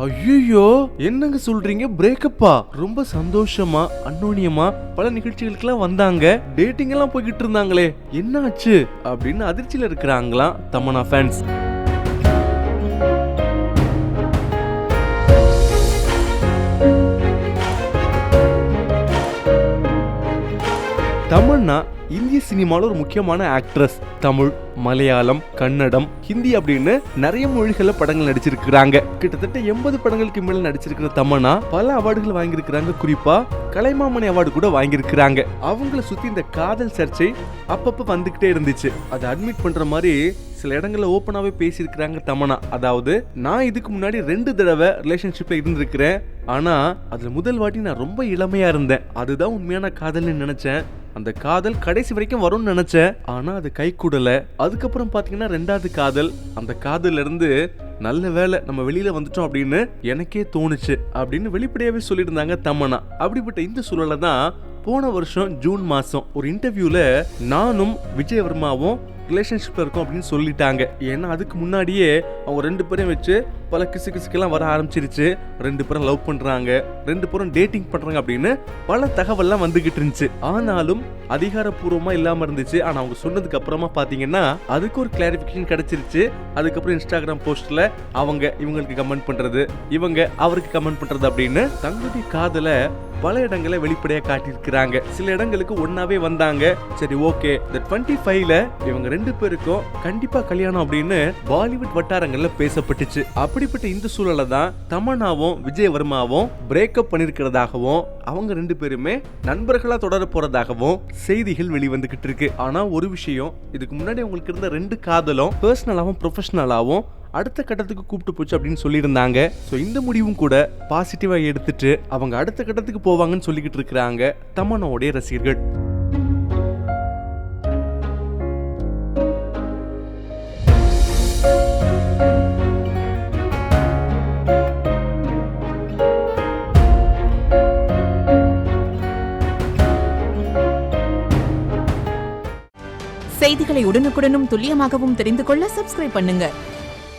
ஐயோ, என்னங்க சொல்றீங்க? பிரேக்கப்பா? ரொம்ப சந்தோஷமா அன்னோனியமா பல நிகழ்ச்சிகளுக்கெல்லாம் வந்தாங்க, டேட்டிங் எல்லாம் போய்கிட்டு இருந்தாங்களே, என்ன ஆச்சு அப்படின்னு அதிர்ச்சியில இருக்கிறாங்களாம் தமன்னா ஃபேன்ஸ். தமன்னா இந்திய சினிமால ஒரு முக்கியமான ஆக்ட்ரஸ். தமிழ், மலையாளம், கன்னடம், ஹிந்தி அப்படின்னு நிறைய மொழிகள்ல படங்கள் நடிச்சிருக்கிறாங்க. கிட்டத்தட்ட 80 படங்களுக்கு மேல நடிச்சிருக்கிற தமன்னா பல அவார்டுகள் வாங்கியிருக்கிறாங்க. குறிப்பா கலைமாமணி அவார்டு கூட வாங்கியிருக்கிறாங்க. அவங்கள சுத்தி இந்த காதல் சர்ச்சை அப்பப்ப வந்துகிட்டே இருந்துச்சு. அதை அட்மிட் பண்ற மாதிரி சில இடங்கள்ல ஓப்பனாவே பேசியிருக்கிறாங்க தமன்னா. அதாவது, நான் இதுக்கு முன்னாடி 2 தடவை ரிலேஷன்ஷிப்ல இருந்திருக்கிறேன். ஆனா அதுல முதல் வாட்டி நான் ரொம்ப இளமையா இருந்தேன். அதுதான் உண்மையான காதல்னு நினைச்சேன். அந்த காதல் கடைசி வரைக்கும் வரும்னு நினைச்சேன். ஆனா அது கை கூடல. அதுக்கப்புறம் பாத்தீங்கன்னா 2வது காதல். அந்த காதல்ல இருந்து நல்ல வேலை நம்ம வெளியில வந்துட்டோம் அப்படின்னு எனக்கே தோணுச்சு அப்படின்னு வெளிப்படையாவே சொல்லியிருந்தாங்க தமன்னா. அப்படிப்பட்ட இந்த சூழல தான் போன வருஷம் ஜூன் மாசம் ஒரு இன்டர்வியூல நானும் விஜயவர்மாவும் ரிலேஷன்ஷிப்ல இருக்கும் அப்படின்னு சொல்லிட்டாங்க. ஏன்னா அதுக்கு முன்னாடியே அவங்க 2 பேரும் வச்சு பல கிசுக்கெல்லாம் வர ஆரம்பிச்சிருச்சு. 2 பேரும் லவ் பண்றாங்க, 2 பேரும் டேட்டிங் பண்றாங்க அப்படின்னு பல தகவல்லாம் வந்துகிட்டு இருந்துச்சு. ஆனாலும் அதிகாரப்பூர்வமா இல்லாம இருந்துச்சு. ஆனா அவங்க சொன்னதுக்கு அப்புறமா பாத்தீங்கன்னா அதுக்கு ஒரு கிளாரிபிகேஷன் கிடைச்சிருச்சு. அதுக்கப்புறம் இன்ஸ்டாகிராம் போஸ்ட்ல அவங்க இவங்களுக்கு கமெண்ட் பண்றது, இவங்க அவருக்கு கமெண்ட் பண்றது அப்படின்னு தங்களுடைய காதல பல இடங்களை வெளிப்படையா காட்டியிருக்கிறாங்க. சில இடங்களுக்கு ஒன்னாவே வந்தாங்க. சரி, ஓகே, இந்த 25ல இவங்க 2 பேருக்கும் கண்டிப்பா கல்யாணம் அப்படின்னு பாலிவுட் வட்டாரங்கள்ல பேசப்பட்டுச்சு. அப்படிப்பட்ட இந்த சூழல தான் தமன்னாவும் விஜயவர்மாவும் பிரேக்கப் பண்ணிருக்கிறதாகவும் அவங்க 2 பேருமே நண்பர்களா தொடர போறதாகவும் செய்திகள் வெளிவந்துகிட்டு இருக்கு. ஆனா ஒரு விஷயம், இதுக்கு முன்னாடி அவங்களுக்கு இருந்த 2 காதலும் பர்சனலாவும் ப்ரொஃபஷனலாவும் அடுத்த கட்டத்துக்கு கூப்பிட்டு போச்சு அப்படின்னு சொல்லியிருந்தாங்க. ஸோ இந்த முடிவும் கூட பாசிட்டிவா எடுத்துட்டு அவங்க அடுத்த கட்டத்துக்கு போவாங்கன்னு சொல்லிக்கிட்டு இருக்கிறாங்க தமன்னாவுடைய ரசிகர்கள். செய்திகளை உடனுக்குடனும் துல்லியமாகவும் தெரிந்து கொள்ள சப்ஸ்கிரைப் பண்ணுங்க.